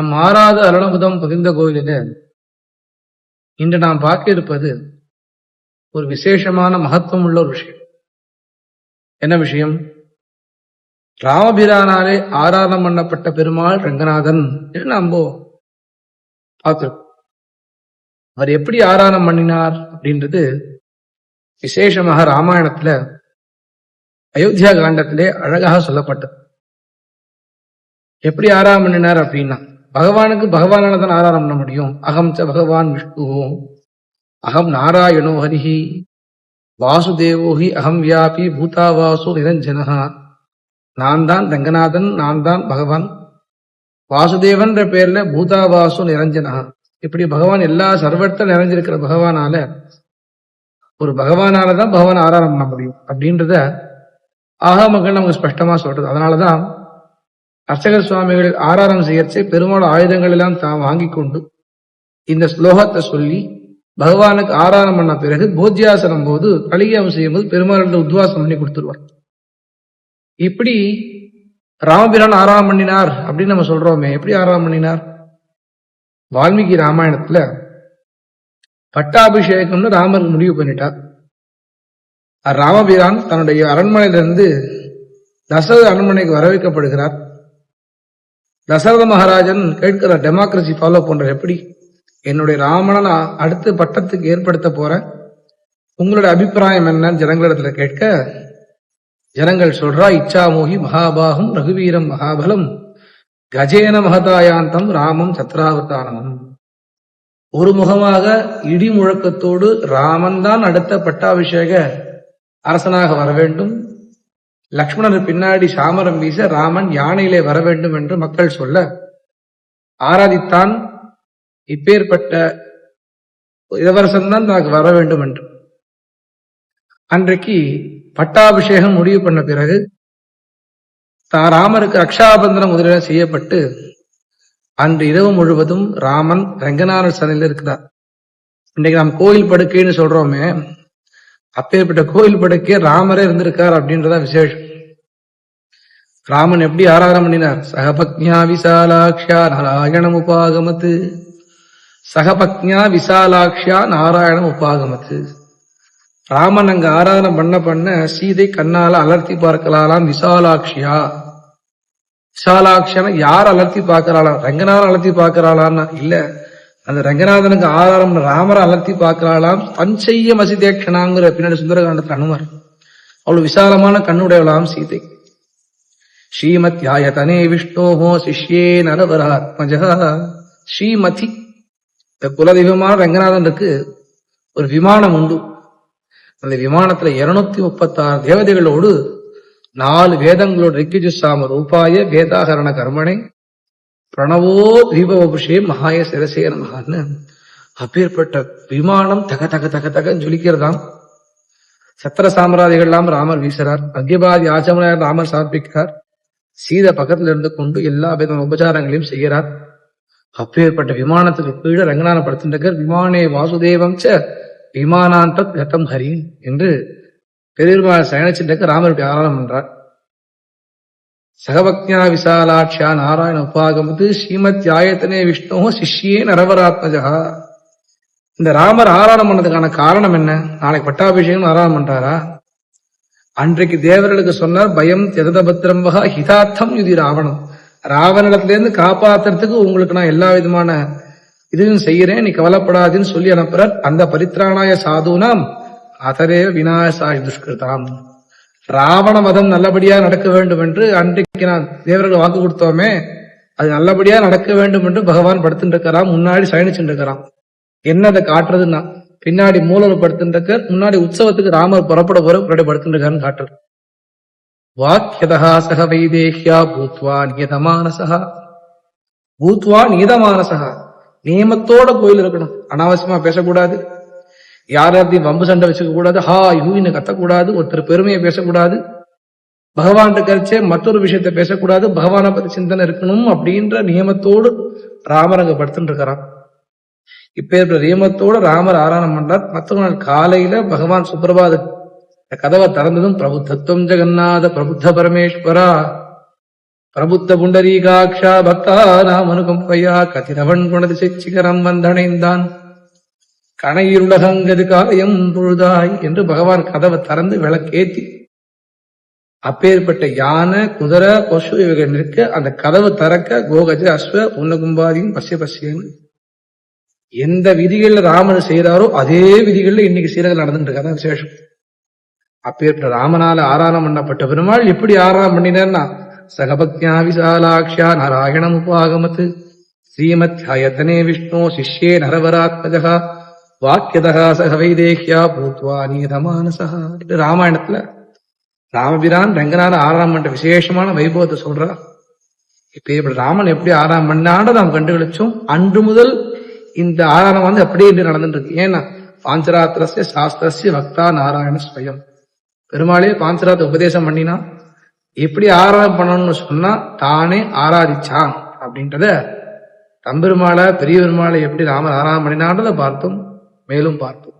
நம் மாறாத அருணமுதம் பதிந்த கோயிலில இன்று நாம் பார்க்க இருப்பது ஒரு விசேஷமான மகத்துவம் உள்ள ஒரு விஷயம். என்ன விஷயம்? ராமபிரானாலே ஆராதனம் பண்ணப்பட்ட பெருமாள் ரங்கநாதன் என்று நாம் பார்த்திருக்கோம். அவர் எப்படி ஆராதனம் பண்ணினார் அப்படின்றது விசேஷமாக ராமாயணத்துல அயோத்தியா காண்டத்திலே அழகாக சொல்லப்பட்டது. எப்படி ஆராதனம் பண்ணினார் அப்படின்னா, பகவானுக்கு பகவானால தான் ஆராதனம் பண்ண முடியும். அகம் ச பகவான் விஷ்ணுவோ அகம் நாராயணோ ஹரிஹி வாசுதேவோஹி அகம் வியாபி பூதாவாசோ நிரஞ்சனஹா. நான் தான் ரங்கநாதன், நான் தான் பகவான். வாசுதேவன் பேர்ல பூதாவாசோ நிரஞ்சனஹா. இப்படி பகவான் எல்லா சர்வத்த நிறைஞ்சிருக்கிற பகவானால ஒரு பகவானாலதான் பகவான் ஆராதனம் பண்ண முடியும் அப்படின்றத ஆகமங்கள் நமக்கு ஸ்பஷ்டமா சொல்றது. அதனாலதான் அர்ச்சகர் சுவாமிகள் ஆராதனம் செய்யறச்சே பெருமாள் ஆயுதங்கள் எல்லாம் தான் வாங்கி கொண்டு இந்த ஸ்லோகத்தை சொல்லி பகவானுக்கு ஆராதனம் பண்ண பிறகு போஜ்யாசனம் போது கலியாசம் செய்யும் போது பெருமாள் உத்வாசம் பண்ணி கொடுத்துருவார். இப்படி ராமபிரான் ஆராதனம் பண்ணினார் அப்படின்னு நம்ம சொல்றோமே, எப்படி ஆராதனம் பண்ணினார்? வால்மீகி ராமாயணத்துல பட்டாபிஷேகம்னு ராமர் முடிவு பண்ணிட்டார். ராமபிரான் தன்னுடைய அரண்மனையிலிருந்து தசரத அரண்மனைக்கு வரவேற்கப்படுகிறார். தசரத மகாராஜன் கேட்கிற டெமோக்ரசி ஃபாலோ பண்ற, எப்படி என்னுடைய ராமனை அடுத்த பட்டத்துக்கு ஏற்படுத்த போறேன், உங்களுடைய அபிப்பிராயம் என்னன்னு ஜனங்களிடத்துல கேட்க, ஜனங்கள் சொல்றா, இச்சாமோகி மகாபாகம் ரகுவீரம் மகாபலம் கஜேன மகதாயாந்தம் ராமம் சத்ராவதானம். ஒரு முகமாக இடி முழக்கத்தோடு ராமன் தான் அடுத்த பட்டாபிஷேக அரசனாக வர வேண்டும், லக்ஷ்மணர் பின்னாடி சாமரம் வீச ராமன் யானையிலே வர வேண்டும் என்று மக்கள் சொல்ல ஆராதித்தான். இப்பேற்பட்ட இளவரசன் தான் தனக்கு வர வேண்டும் என்று அன்றைக்கு பட்டாபிஷேகம் முடிவு பண்ண பிறகு ராமருக்கு ரக்ஷாபந்தனம் முதலில் செய்யப்பட்டு அன்று இரவு முழுவதும் ராமன் ரங்கநாதர் சனையில் இருக்கிறார். இன்றைக்கு நாம் கோயில் படுக்கைன்னு சொல்றோமே, அப்பேற்பட்ட கோயில் படுக்கை ராமரே இருந்திருக்கார் அப்படின்றத விசேஷம். ராமன் எப்படி ஆராதனம் பண்ணினார்? சகபக்ஞா விசாலாக்ஷா நாராயணம் உபாகமத்து. சகபக்ஞா விசாலாக்ஷா நாராயணம் உபாகமத்து. ராமன் அங்க ஆராதனை பண்ண சீதை கண்ணால அலர்த்தி பார்க்கலாலாம். விசாலாட்சியா, விசாலாட்சியான யார் அலர்த்தி பார்க்கிறாளாம்? ரங்கநாதன் அலர்த்தி பார்க்கிறாளான்னா இல்ல, அந்த ரங்கநாதனுக்கு ஆதாரம் ராமரை அலர்த்தி பார்க்கிறாளாம். பஞ்சைய மசிதேக்ஷனாங்கிற பின்னாடி சுந்தரகாண்டத்துல அனுமார். அவ்வளவு விசாலமான கண்ணுடையவளாம் சீதை. ஸ்ரீமத்யாயதனே விஷ்ணோஹோ சிஷ்யே நரவராத்மஜா. ஸ்ரீமதி, இந்த குலதெய்வமான ரங்கநாதனுக்கு ஒரு விமானம் உண்டு. அந்த விமானத்துல 236 தேவதைகளோடு 4 வேதங்களோடு ரிக்கிஜுசாம ரூபாய வேதாகரண கர்மணே பிரணவோ தீபவபுஷே மகாய சிரசே நமகான்னு அப்பேற்பட்ட விமானம் தக தக தக தகன்னு ஜொலிக்கிறதாம். சத்திர சாம்ராஜிகள்லாம் ராமர் வீசுறார். அக்யபாதி ஆச்சமனார் ராமர் சமர்ப்பிக்கிறார். சீதை பக்கத்துல இருந்து கொண்டு எல்லா விதமான உபச்சாரங்களையும் செய்கிறார். அப்பேற்பட்ட விமானத்துக்கு கீழே ரங்கநாதன் படுத்திருக்கிற விமானே வாசுதேவம் ச விமானாந்த கதம் ஹரி என்று பெருமாள் சயனிச்சிருக்க ராமருக்கு ஆராதனம் பண்றார். சகபக்ஞா விசாலாட்சியா நாராயண உபாகமது ஸ்ரீமத் ஆயத்தனே விஷ்ணு சிஷ்யே நரவராத்மஜா. இந்த ராமர் ஆராதனம் பண்ணதுக்கான காரணம் என்ன? நாளைக்கு பட்டாபிஷேகம் ஆராதனம் பண்றாரா? அன்றைக்கு தேவர்களுக்கு சொன்னார், பயம் திரதபத்திரம் வகா ஹிதார்த்தம் யுதி ராவணம். ராவணத்திலிருந்து காப்பாத்துறதுக்கு உங்களுக்கு நான் எல்லா விதமான இதுவும் செய்யறேன், நீ கவலைப்படாதுன்னு சொல்லி அனுப்புறார். அந்த பரித்ராணாய சாதுனாம் அதரே விநாசாய் துஷ்கிருதாம். ராவண மதம் நல்லபடியா நடக்க வேண்டும் என்று அன்றைக்கு நான் தேவர்கள் வாக்கு கொடுத்தோமே, அது நல்லபடியா நடக்க வேண்டும் என்று பகவான் படுத்துட்டு இருக்கிறான். முன்னாடி சயனிச்சுட்டு இருக்கிறான். என்னதை காட்டுறதுன்னா, பின்னாடி மூலவர் படுத்துட்டு இருக்க, முன்னாடி உற்சவத்துக்கு ராமர் புறப்பட முன்னாடி படுத்துட்டு இருக்கான்னு காட்டுறது. வாக்கியதா சக வைதேஹ்யா பூத்வா நியதமானசா. பூத்வா நியதமானசா, நியமத்தோட கோயில் இருக்கணும். அனாவசியமா பேசக்கூடாது, யாரையும் வம்பு சண்டை வச்சுக்க கூடாது, ஹா யூன்னு கத்தக்கூடாது, ஒருத்தர் பெருமையை பேசக்கூடாது, பகவான் கழிச்சே மற்றொரு விஷயத்த பேசக்கூடாது, பகவானை பத்தி சிந்தனை இருக்கணும் அப்படின்ற நியமத்தோடு ராமர் அங்க படுத்துட்டு இருக்கிறான். இப்ப நியமத்தோட ராமர் ஆராதனம் பண்றார். மற்ற நாள் காலையில பகவான் சுப்பிரபாத கதவை திறந்ததும் பிரபு தத்துவம் ஜெகநாத பிரபுத்த பரமேஸ்வரா பிரபுத்த புண்டரீகாட்சா பக்தா நாம் அனுகம்பையா கதிரவன் குணதி சிச்சிகரம் வந்தணைந்தான் கணையிருலகங்கது காயம் பொழுதாய் என்று பகவான் கதவை திறந்து விளக்கேத்தி அப்பேற்பட்ட யானை குதிரை பசு இவைகள் நிற்க அந்த கதவை திறக்க கோகஜ அஸ்வ புன்னகும்பாதியும் பசிய பசியன்னு எந்த விதிகள்ல ராமன் செய்யறாரோ அதே விதிகள்ல இன்னைக்கு சீரகல் நடந்துட்டு இருக்காதான் விசேஷம். அப்பேற்பட்ட ராமனால ஆராதனம் பண்ணப்பட்ட பெருமாள் எப்படி ஆராதனம் பண்ணினார்னா சகபக்தியா விசாலாட்சியா நாராயணம் உபாகமத்து ஸ்ரீமத்யாயத்தனே விஷ்ணு சிஷ்யே நரவராத்மஜா வாக்கியதா சக வைதேகியா பூத்வா நீதமானசா என்று ராமாயணத்துல ராமபிரான் ரங்கநாத ஆராதனம் பண்ற விசேஷமான வைபவத்தை சொல்றா. இப்ப இப்படி ராமன் எப்படி ஆராதனம் பண்ணான்னு நாம் கண்டுகளிச்சோம். அன்று முதல் இந்த ஆராதனம் அப்படியே இன்று நடந்துட்டு இருக்கு. ஏன்னா பாஞ்சராத்திரஸ்ய சாஸ்திரஸ்ய பக்தா நாராயண ஸ்வயம் பெருமாளே பாஞ்சராத்திர உபதேசம் பண்ணினா எப்படி ஆராதனை பண்ணணும்னு சொன்னா தானே ஆராதிச்சான் அப்படின்றத தம்பெருமாளை பெரிய பெருமாளை எப்படி ராமன் ஆராதனை பண்ணினான்றதை பார்த்தோம். மேலும் பார்ப்போம்.